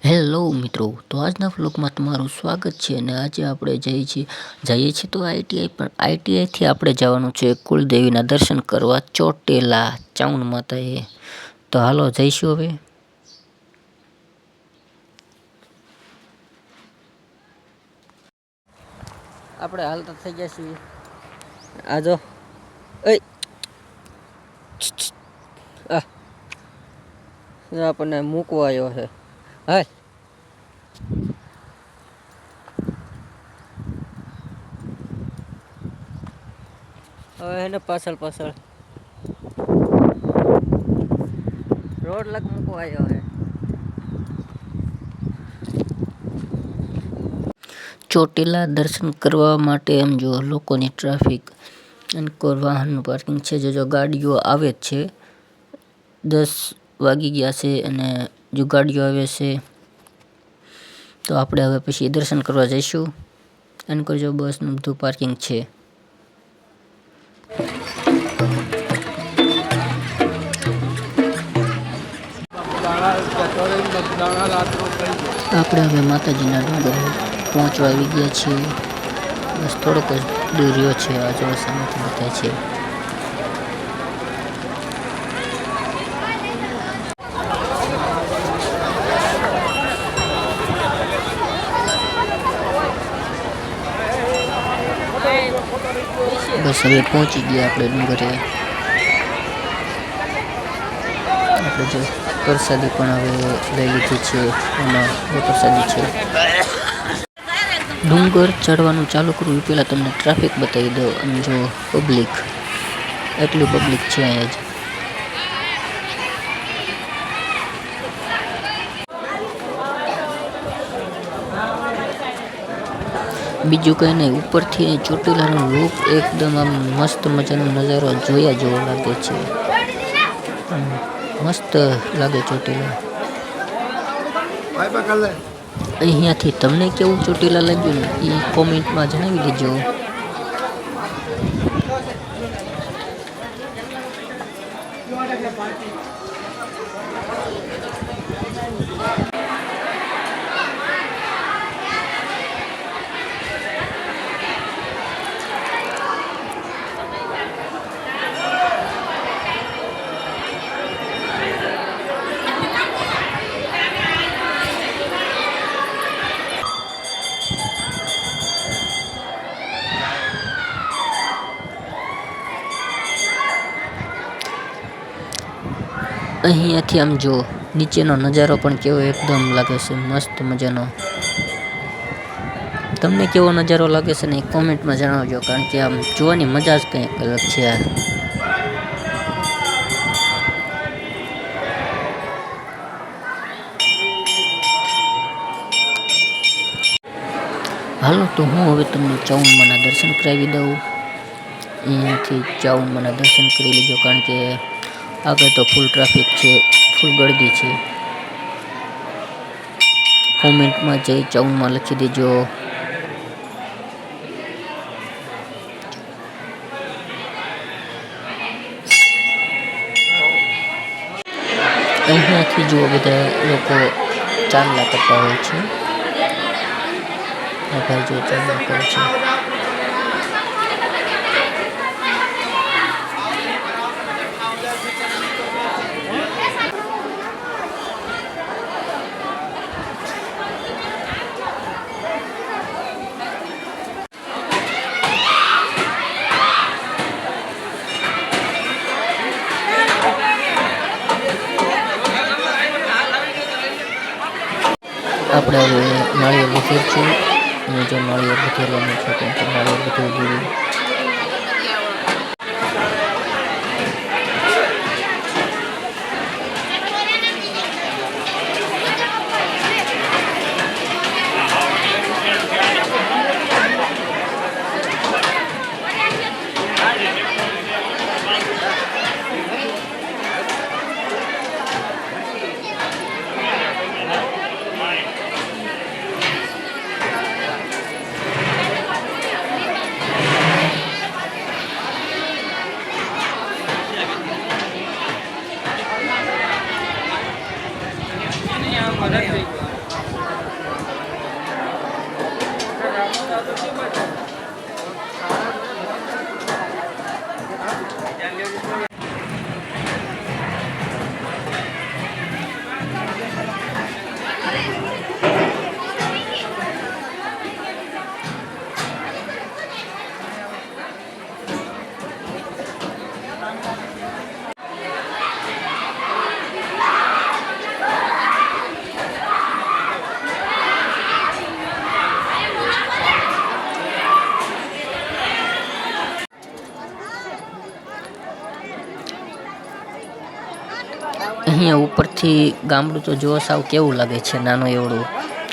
Hello મિત્રો, તો આજના વ્લોગમાં તમારું સ્વાગત છે. અને આજે આપણે જઈએ છીએ તો આઈટીઆઈ, પણ આઈટીઆઈથી આપણે જવાનું છે કુલદેવીના દર્શન કરવા ચોટીલા ચામુંડ માતાએ. તો હાલો જઈશું હવે. આપણે હાલતા થઈ ગયા છીએ. આજો આપણને મૂકવા આવ્યો છે. હા, હવે એને પાછળ રોડ લગ મૂકવા આવ્યો છે. ચોટીલા દર્શન કરવા માટે એમ જો લોકોની ટ્રાફિક અને કોઈ વાહનનું પાર્કિંગ છે. જો ગાડીઓ આવે જ છે. 10 વાગી ગયા છે અને જો ગાડીઓ આવે છે તો આપણે હવે પછી દર્શન કરવા જઈશું. અને કોઈ જો બસનું બધું પાર્કિંગ છે. આપણે હવે માતાજીના ડુંગર પહોંચવા આવી ગયા છીએ. બસ થોડોક જ દૂર રહ્યો છે. આ જો સામેથી બતાય છે. બસ હવે પહોંચી ગયા આપણે ડુંગરે. આપણે જો પ્રસાદી પણ હવે લઈ લીધી છે. એમાં પ્રસાદી છે. ડુંગર ચડવાનું ચાલુ કરવું એ પહેલાં તમને ટ્રાફિક બતાવી દો. અને જો પબ્લિક, એટલું પબ્લિક છે અહીંયા જ. બીજું કંઈ નહીં, ઉપરથી ચોટીલાનો લુક એકદમ આમ મસ્ત મજાનો નજારો જોયા જેવો લાગે છે. મસ્ત લાગે ચોટીલા. અહીંયાથી તમને કેવું ચોટીલા લાગ્યું ને એ કોમેન્ટમાં જણાવી દેજો. અહીંયાથી આમ જો નીચેનો નજારો પણ કેવો એકદમ લાગે છે, મસ્ત મજાનો. તમને કેવો નજારો લાગે છે ને એ કોમેન્ટમાં જણાવજો, કારણ કે આમ જોવાની મજા જ કંઈક અલગ છે. હાલો તો હું હવે તમને ચામુંડમાના દર્શન કરાવી દઉં. અહીંયાથી ચામુંડમાના દર્શન કરી લેજો, કારણ કે આગળ તો ફૂલ ટ્રાફિક છે, ફૂલ ગળદી છે. કોમેન્ટમાં જય ચામુંડમાં લખી દેજો. અહીંયાથી જો બધા લોકો ચાલના કરતા હોય છે. આ ભાઈ જો ચાલના કરે છે. આપણે હવે નાળિયેર વધેરશું. અને જો નાળિયેર વધેરવાનું છે તો નાળિયેર વધેરી દીધું. ઉપરથી ગામડું તો જો સાવ કેવું લાગે છે, નાનું એવડું,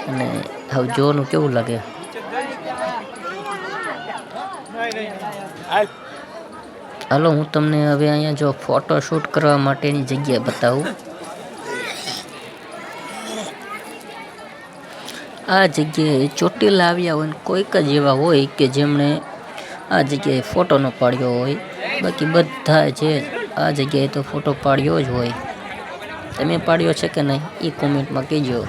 અને હાવ જોવાનું કેવું લાગે. હાલો હું તમને હવે અહીંયા જો ફોટો શૂટ કરવા માટેની જગ્યા બતાવું. આ જગ્યાએ ચોટીલા આવ્યા હોય ને કોઈક જ એવા હોય કે જેમણે આ જગ્યાએ ફોટો ન પાડ્યો હોય. બાકી બધા જે આ જગ્યાએ તો ફોટો પાડ્યો જ હોય. તમે પાડ્યો છે કે નહીં એ કોમેન્ટમાં કહેજો.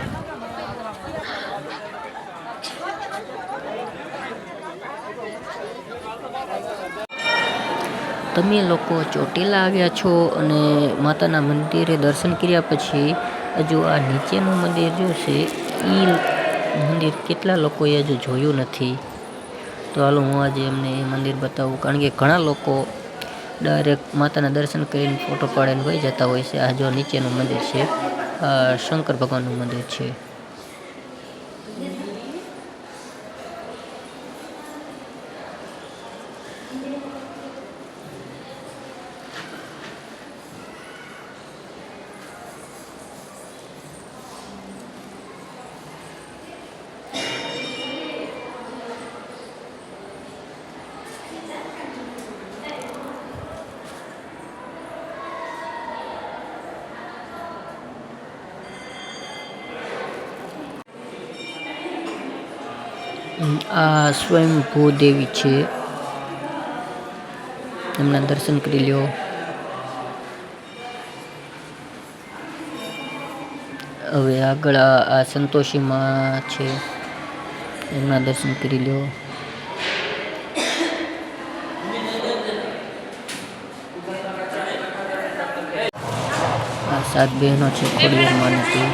તમે લોકો ચોટીલા આવ્યા છો અને માતાના મંદિરે દર્શન કર્યા પછી હજુ આ નીચેનું મંદિર જો છે એ મંદિર કેટલા લોકોએ હજુ જોયું નથી. તો હાલો હું આજે એમને એ મંદિર બતાવું, કારણ કે ઘણા લોકો ડાયરેક્ટ માતાના દર્શન કરીને ફોટો પાડીને વહી જતા હોય છે. આ જો નીચેનું મંદિર છે, આ શંકર ભગવાનનું મંદિર છે. આ સ્વયંભૂ દેવી છે, એમના દર્શન કરી લ્યો. હવે આગળ આ સંતોષીમાં છે, એમના દર્શન કરી લ્યો. આ 7 બહેનો છે ખોડિયાર માની,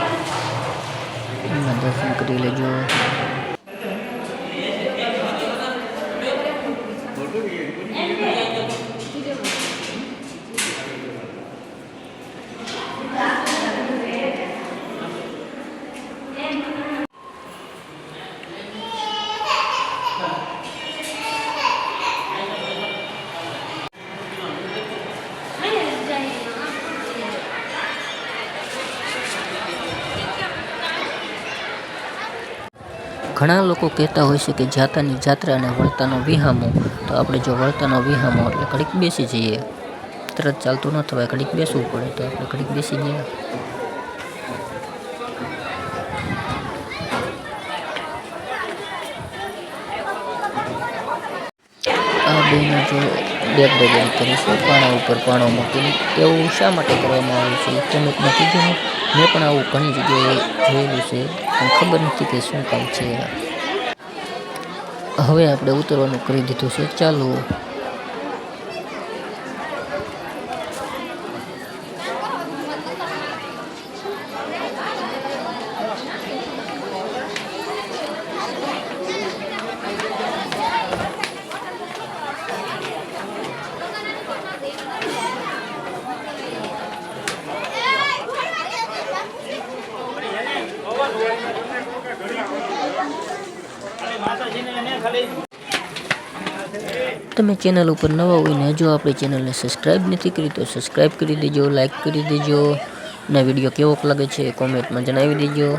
એમના દર્શન કરી લેજો. ઘણા લોકો કહેતા હોય છે કે જાતાની જાત્રા અને વળતાનો વિહામો. તો આપણે જો વળતાનો વિહામો એટલે ઘડીક બેસી જઈએ, તરત ચાલતું ન થવાય, ઘડીક બેસવું પડે, તો આપણે ઘડીક બેસી ગયા. આ બેનો જો ડેગડેગડી કરી છે પાણા ઉપર પાણો મૂકીને. એવું શા માટે કરવામાં આવ્યું છે કોમેન્ટમાં કીધું ને. મેં પણ આવું ઘણી જગ્યાએ જોયેલું છે, પણ ખબર નથી કે શું કામ છે. હવે આપણે ઉતરવાનું કરી દીધું છે, ચાલો. તમે ચેનલ ઉપર નવા હોય ને જો આપણી ચેનલને સબસ્ક્રાઈબ નથી કરી તો સબસ્ક્રાઈબ કરી દેજો, લાઈક કરી દેજો, અને વિડીયો કેવોક લાગે છે કોમેન્ટમાં જણાવી દેજો.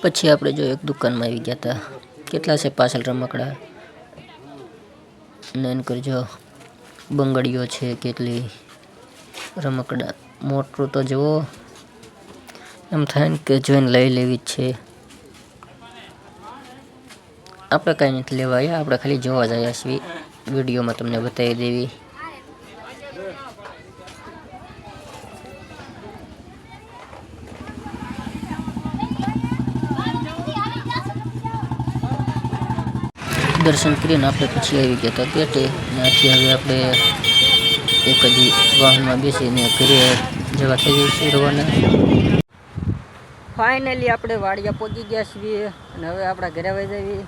પછી આપણે જો એક દુકાનમાં આવી ગયા હતા. કેટલા છે પાછળ રમકડા, ને એન કરજો બંગડીઓ છે કેટલી, રમકડા મોટું તો જુઓ, એમ થાય ને કે જોઈને લઈ લેવી જ છે. આપણે કાંઈ નથી લેવા આવ્યા, આપણે ખાલી જોવા જ આવ્યા છીએ. વિડીયોમાં તમને બતાવી દેવી. દર્શન કરીને આપણે પછી આવી ગયા હતા ગેટે. ત્યાંથી હવે આપણે એક જ વાહનમાં બેસીને ઘરે જવા થઈ જઈશું રવાના. ફાઇનલી આપણે વાડિયા પહોંચી ગયા છીએ અને હવે આપણા ઘરે આવી જઈએ.